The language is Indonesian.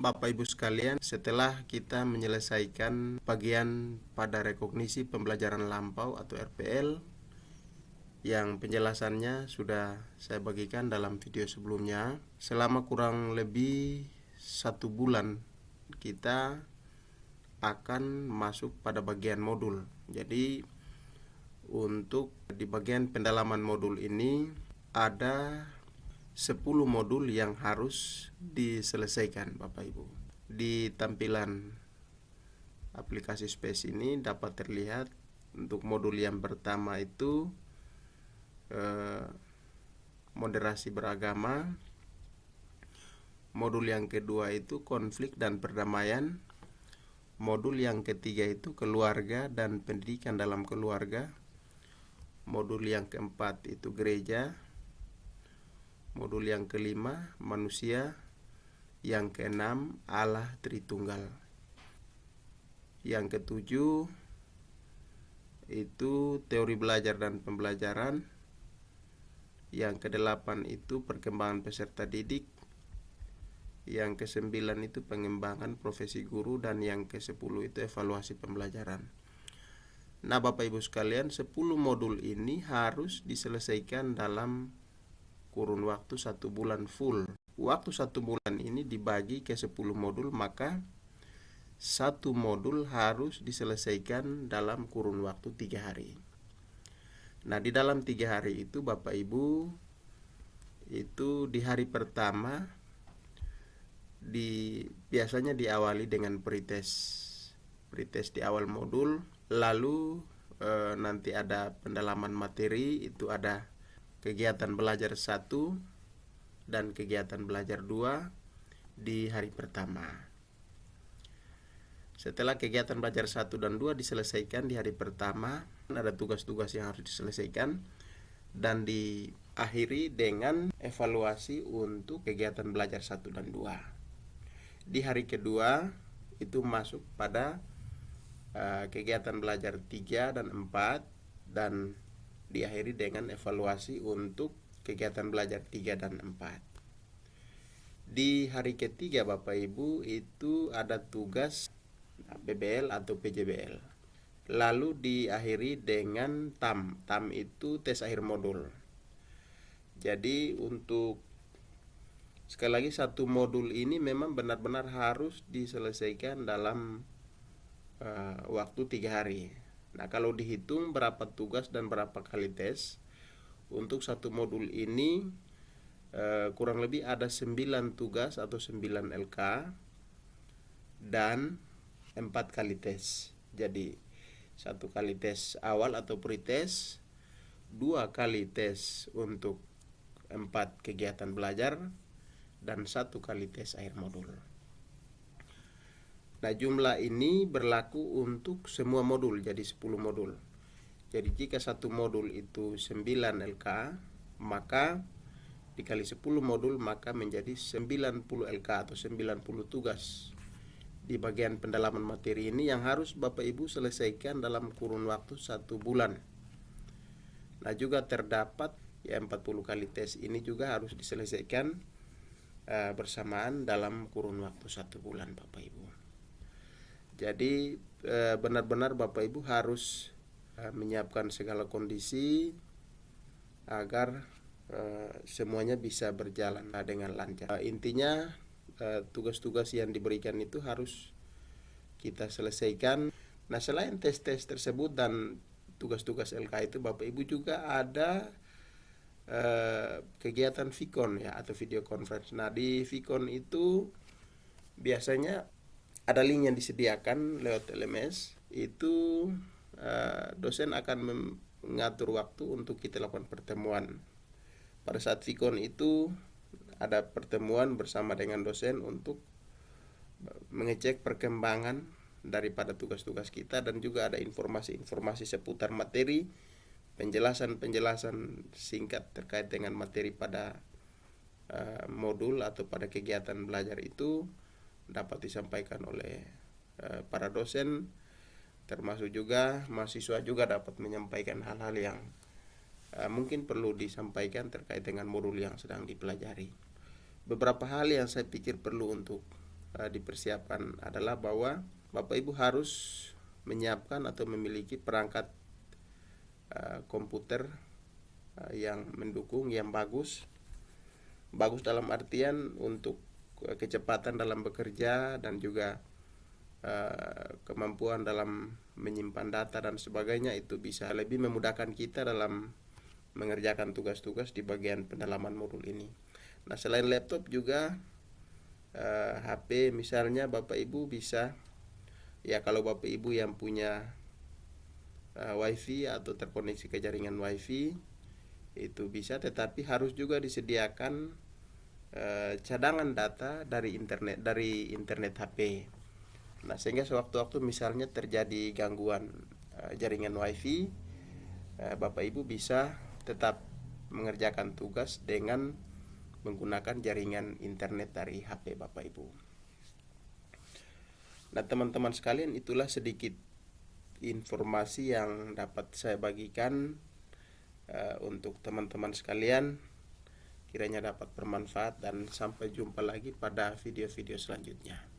Bapak Ibu sekalian, setelah kita menyelesaikan bagian pada rekognisi pembelajaran lampau atau RPL yang penjelasannya sudah saya bagikan dalam video sebelumnya, selama kurang lebih 1 bulan kita akan masuk pada bagian modul. Jadi untuk di bagian pendalaman modul ini ada 10 modul yang harus diselesaikan Bapak Ibu. Di tampilan aplikasi Space ini dapat terlihat untuk modul yang pertama itu moderasi beragama. Modul yang kedua itu konflik dan perdamaian. Modul yang ketiga itu keluarga dan pendidikan dalam keluarga. Modul yang keempat itu gereja. Modul yang kelima manusia. Yang keenam Allah Tritunggal. Yang ketujuh itu teori belajar dan pembelajaran. Yang kedelapan itu perkembangan peserta didik. Yang kesembilan itu pengembangan profesi guru. Dan yang ke-10 itu evaluasi pembelajaran. Nah Bapak Ibu sekalian, 10 modul ini harus diselesaikan dalam kurun waktu 1 bulan full. Waktu 1 bulan ini dibagi ke 10 modul, maka 1 modul harus diselesaikan dalam kurun waktu 3 hari. Nah di dalam 3 hari itu Bapak Ibu, itu di hari pertama biasanya diawali dengan pretest di awal modul. Lalu nanti ada pendalaman materi, itu ada kegiatan belajar 1 dan kegiatan belajar 2 di hari pertama. Setelah kegiatan belajar 1 dan 2 diselesaikan di hari pertama, ada tugas-tugas yang harus diselesaikan dan diakhiri dengan evaluasi untuk kegiatan belajar 1 dan 2. Di hari kedua itu masuk pada kegiatan belajar 3 dan 4 dan diakhiri dengan evaluasi untuk kegiatan belajar 3 dan 4. Di hari ketiga Bapak Ibu itu ada tugas PBL atau PJBL. Lalu diakhiri dengan TAM. TAM itu tes akhir modul. Jadi untuk sekali lagi 1 modul ini memang benar-benar harus diselesaikan dalam waktu 3 hari. Nah kalau dihitung berapa tugas dan berapa kali tes, untuk 1 modul ini kurang lebih ada 9 tugas atau 9 LK dan 4 kali tes. Jadi 1 kali tes awal atau pretest, 2 kali tes untuk 4 kegiatan belajar, dan 1 kali tes akhir modul. Nah jumlah ini berlaku untuk semua modul, jadi 10 modul. Jadi jika 1 modul itu 9 LK, maka dikali 10 modul maka menjadi 90 LK atau 90 tugas di bagian pendalaman materi ini yang harus Bapak Ibu selesaikan dalam kurun waktu 1 bulan. Nah juga terdapat 40 kali tes ini juga harus diselesaikan bersamaan dalam kurun waktu 1 bulan Bapak Ibu. Jadi benar-benar Bapak Ibu harus menyiapkan segala kondisi agar semuanya bisa berjalan dengan lancar. Intinya tugas-tugas yang diberikan itu harus kita selesaikan. Nah selain tes-tes tersebut dan tugas-tugas LK itu, Bapak Ibu juga ada kegiatan Vicon ya, atau video conference. Nah di Vicon itu biasanya ada link yang disediakan lewat LMS. Itu dosen akan mengatur waktu untuk kita lakukan pertemuan. Pada saat Vicon itu ada pertemuan bersama dengan dosen untuk mengecek perkembangan daripada tugas-tugas kita, dan juga ada informasi-informasi seputar materi, penjelasan-penjelasan singkat terkait dengan materi pada modul atau pada kegiatan belajar itu dapat disampaikan oleh para dosen, termasuk juga mahasiswa juga dapat menyampaikan hal-hal yang mungkin perlu disampaikan terkait dengan modul yang sedang dipelajari. Beberapa hal yang saya pikir perlu untuk dipersiapkan adalah bahwa Bapak Ibu harus menyiapkan atau memiliki perangkat komputer yang mendukung, yang bagus dalam artian untuk kecepatan dalam bekerja dan juga kemampuan dalam menyimpan data dan sebagainya. Itu bisa lebih memudahkan kita dalam mengerjakan tugas-tugas di bagian pendalaman modul ini. Nah, selain laptop juga HP misalnya Bapak Ibu bisa, ya kalau Bapak Ibu yang punya WiFi atau terkoneksi ke jaringan WiFi itu bisa, tetapi harus juga disediakan cadangan data dari internet HP. Nah, sehingga sewaktu-waktu misalnya terjadi gangguan jaringan WiFi, Bapak Ibu bisa tetap mengerjakan tugas dengan menggunakan jaringan internet dari HP Bapak Ibu. Nah, teman-teman sekalian, itulah sedikit informasi yang dapat saya bagikan untuk teman-teman sekalian. Kiranya dapat bermanfaat dan sampai jumpa lagi pada video-video selanjutnya.